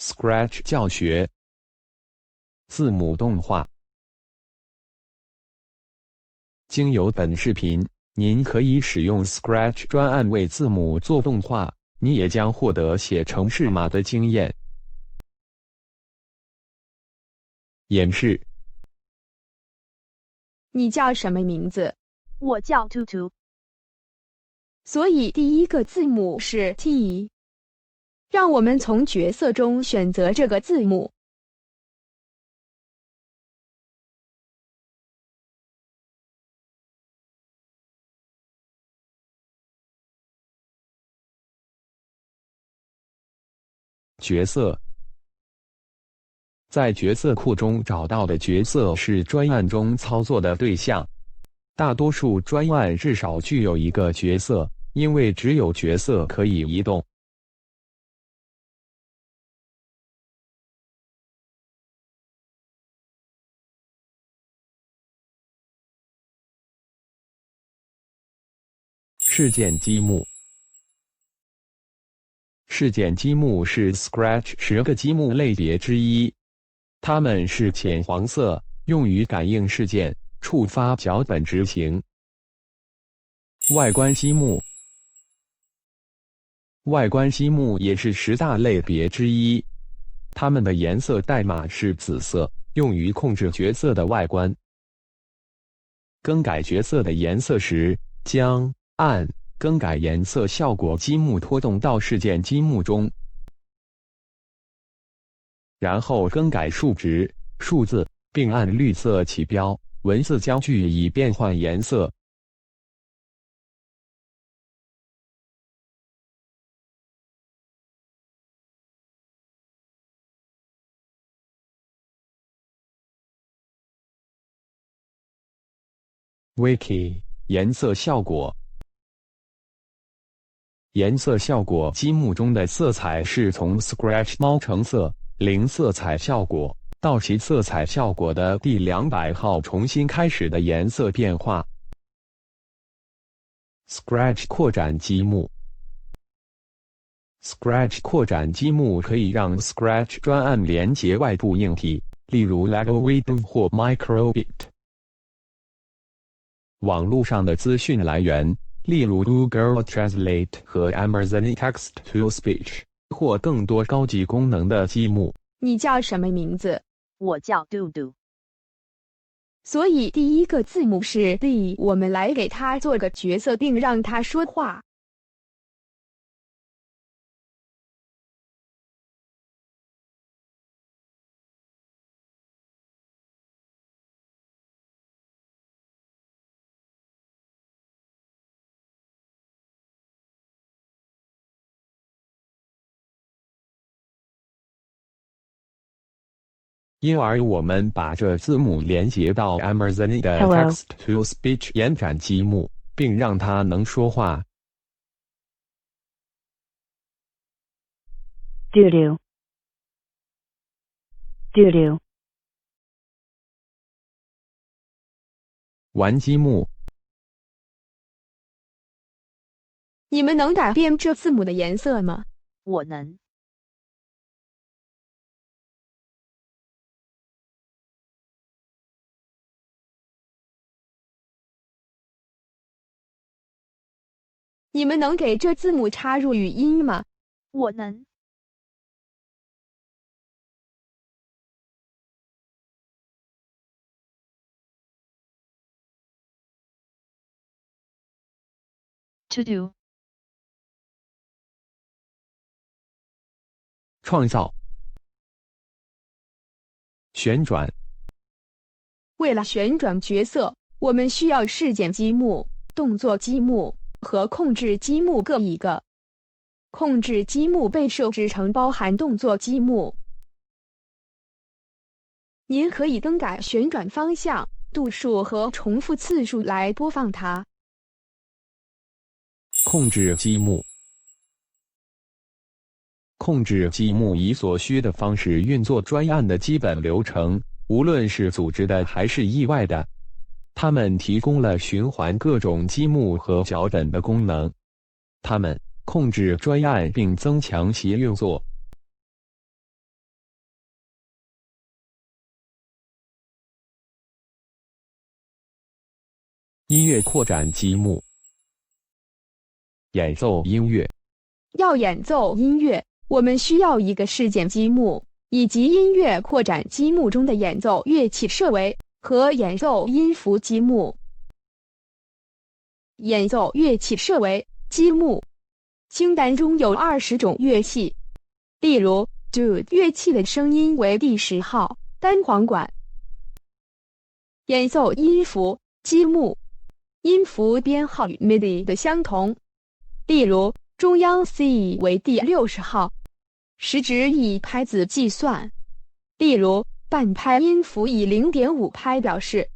Scratch 教学，字母动画。经由本视频，您可以使用 Scratch 专案为字母做动画，你也将获得写程式码的经验。演示。你叫什么名字？我叫兔兔。所以第一个字母是 T。让我们从角色中选择这个字母。角色。在角色库中找到的角色是专案中操作的对象。大多数专案至少具有一个角色，因为只有角色可以移动。事件积木。事件积木是 Scratch 10个积木类别之一，它们是浅黄色，用于感应事件、触发脚本执行。外观积木。外观积木也是10大类别之一，它们的颜色代码是紫色，用于控制角色的外观。更改角色的颜色时，将按更改颜色效果积木拖动到事件积木中，然后更改数值、数字，并按绿色起标，文字焦距以变换颜色。Wiki 颜色效果。颜色效果积木中的色彩是从 Scratch 猫橙色0色彩效果到其色彩效果的第200号重新开始的颜色变化。Scratch 扩展积木。Scratch 扩展积木可以让 Scratch 专案连接外部硬体，例如 LEGO Window 或 Microbit。网络上的资讯来源，例如 Google Translate 和 Amazon Text-to-Speech， 或更多高级功能的积木。你叫什么名字？我叫嘟嘟。所以第一个字母是 D， 我们来给它做个角色并让它说话。因而我们把这字母连接到 Amazon 的 Text-to-Speech 延展积木，并让它能说话。嘟嘟。嘟嘟。玩积木。你们能改变这字母的颜色吗？我能。你们能给这字母插入语音吗？我能。To do。创造。旋转。为了旋转角色，我们需要事件积木、动作积木和控制积木各一个。控制积木被设置成包含动作积木。您可以更改旋转方向、度数和重复次数来播放它。控制积木。控制积木以所需的方式运作专案的基本流程，无论是组织的还是意外的。它们提供了循环各种积木和脚本的功能。它们控制专案并增强其运作。音乐扩展积木。演奏音乐。要演奏音乐，我们需要一个事件积木，以及音乐扩展积木中的演奏乐器设为和演奏音符积木。演奏乐器设为积木清单中有20种乐器，例如 Do 乐器的声音为第10号单簧管。演奏音符积木，音符编号与 MIDI 的相同，例如中央 C 为第60号，时值以拍子计算，例如半拍音符以 0.5 拍表示，